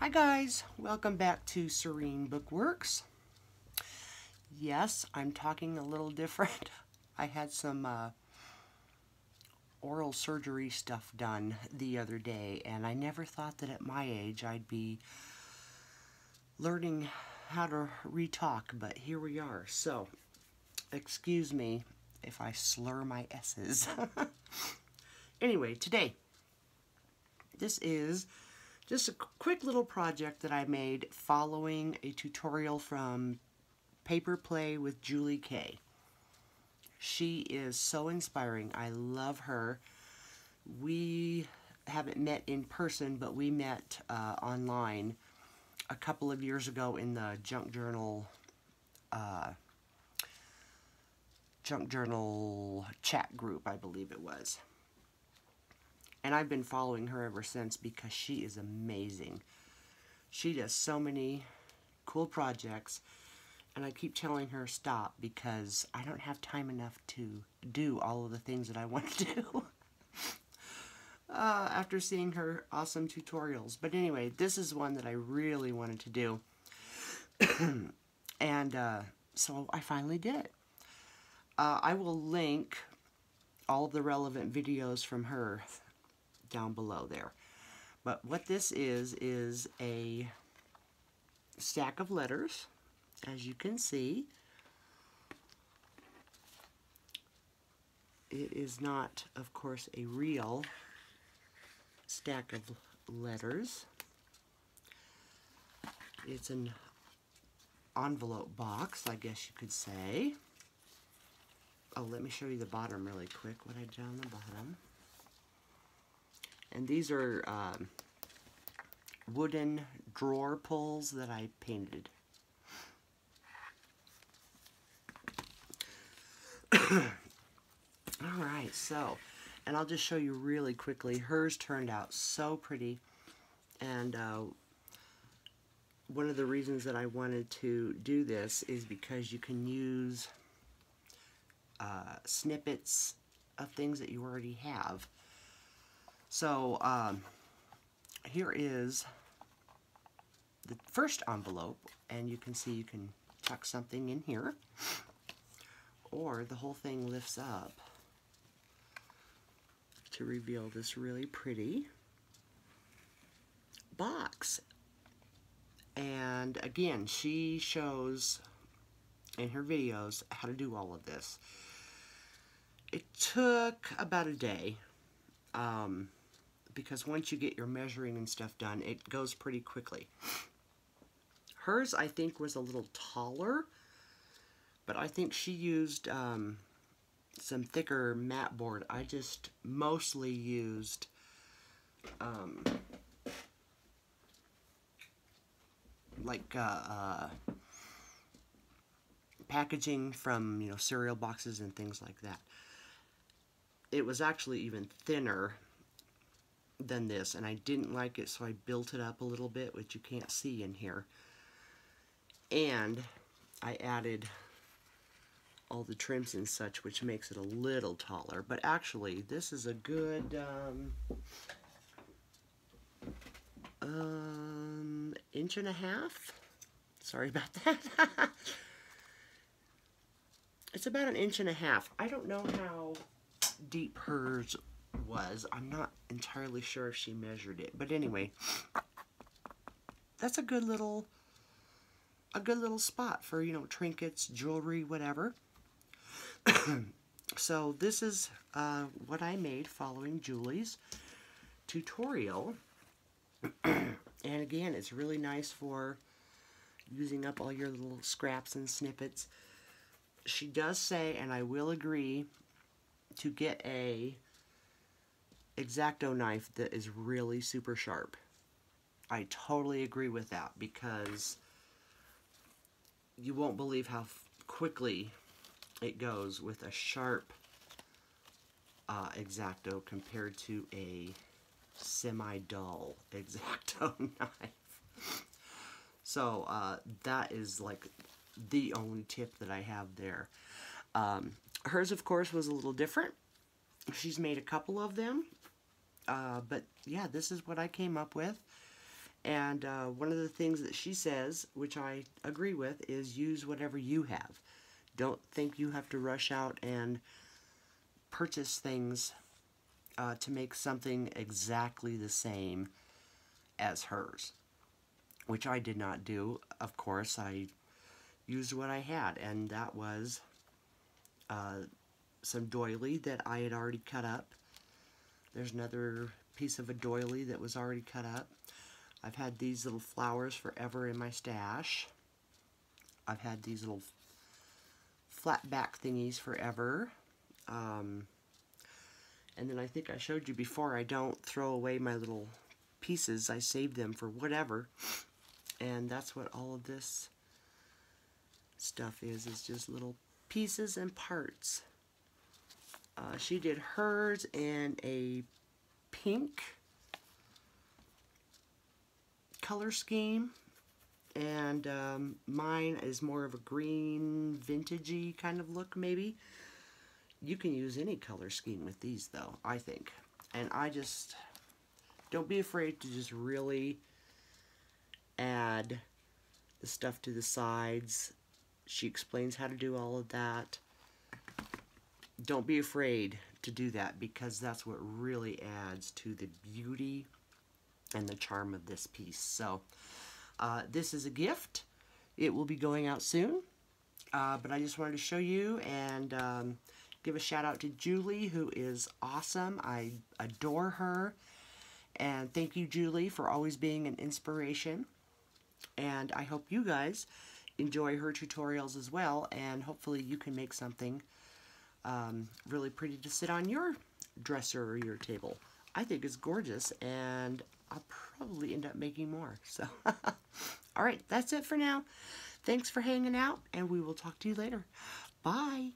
Hi guys, welcome back to Serene Bookworks. Yes, I'm talking a little different. I had some oral surgery stuff done the other day, and I never thought that at my age I'd be learning how to re-talk, but here we are. So, excuse me if I slur my S's. Anyway, today, this is just a quick little project that I made following a tutorial from Paper Play with Julie Kay. She is so inspiring. I love her. We haven't met in person, but we met online a couple of years ago in the Junk Journal chat group, I believe it was. And I've been following her ever since because she is amazing. She does so many cool projects, and I keep telling her stop because I don't have time enough to do all of the things that I want to do after seeing her awesome tutorials. But anyway, this is one that I really wanted to do. And so I finally did it. I will link all of the relevant videos from her down below there. But what this is a stack of letters, as you can see. It is not, of course, a real stack of letters. It's an envelope box, I guess you could say. Oh, let me show you the bottom really quick, what I did on the bottom. And these are wooden drawer pulls that I painted. Alright, so, and I'll just show you really quickly. Hers turned out so pretty, and one of the reasons that I wanted to do this is because you can use snippets of things that you already have. So, here is the first envelope, and you can see you can tuck something in here, or the whole thing lifts up to reveal this really pretty box. And again, she shows in her videos how to do all of this. It took about a day, because once you get your measuring and stuff done, it goes pretty quickly. Hers, I think, was a little taller, but I think she used some thicker mat board. I just mostly used packaging from, you know, cereal boxes and things like that. It was actually even thinner than this, and I didn't like it, so I built it up a little bit, which you can't see in here. And I added all the trims and such, which makes it a little taller. But actually, this is a good inch and a half. Sorry about that. It's about an inch and a half. I don't know how deep hers was. I'm not entirely sure if she measured it, but anyway, that's a good little spot for, you know, trinkets, jewelry, whatever. So this is what I made following Julie's tutorial. And again, it's really nice for using up all your little scraps and snippets. She does say, and I will agree, to get a X-Acto knife that is really super sharp. I totally agree with that, because you won't believe how quickly it goes with a sharp X-Acto compared to a semi-dull X-Acto knife. So that is like the only tip that I have there. Hers, of course, was a little different. She's made a couple of them, but yeah, this is what I came up with. And one of the things that she says, which I agree with, is use whatever you have. Don't think you have to rush out and purchase things to make something exactly the same as hers, which I did not do. Of course, I used what I had, and that was some doily that I had already cut up. There's another piece of a doily that was already cut up. I've had these little flowers forever in my stash. I've had these little flat back thingies forever. And then I think I showed you before, I don't throw away my little pieces. I save them for whatever. And that's what all of this stuff is just little pieces and parts. She did hers in a pink color scheme, and mine is more of a green vintagey kind of look. Maybe you can use any color scheme with these though, I think. And I just don't be afraid to just really add the stuff to the sides. She explains how to do all of that. Don't be afraid to do that, because that's what really adds to the beauty and the charm of this piece. So this is a gift. It will be going out soon, but I just wanted to show you and give a shout out to Julie, who is awesome. I adore her, and thank you, Julie, for always being an inspiration. And I hope you guys enjoy her tutorials as well, and hopefully you can make something really pretty to sit on your dresser or your table. I think it's gorgeous, and I'll probably end up making more. So, alright, that's it for now. Thanks for hanging out, and we will talk to you later. Bye!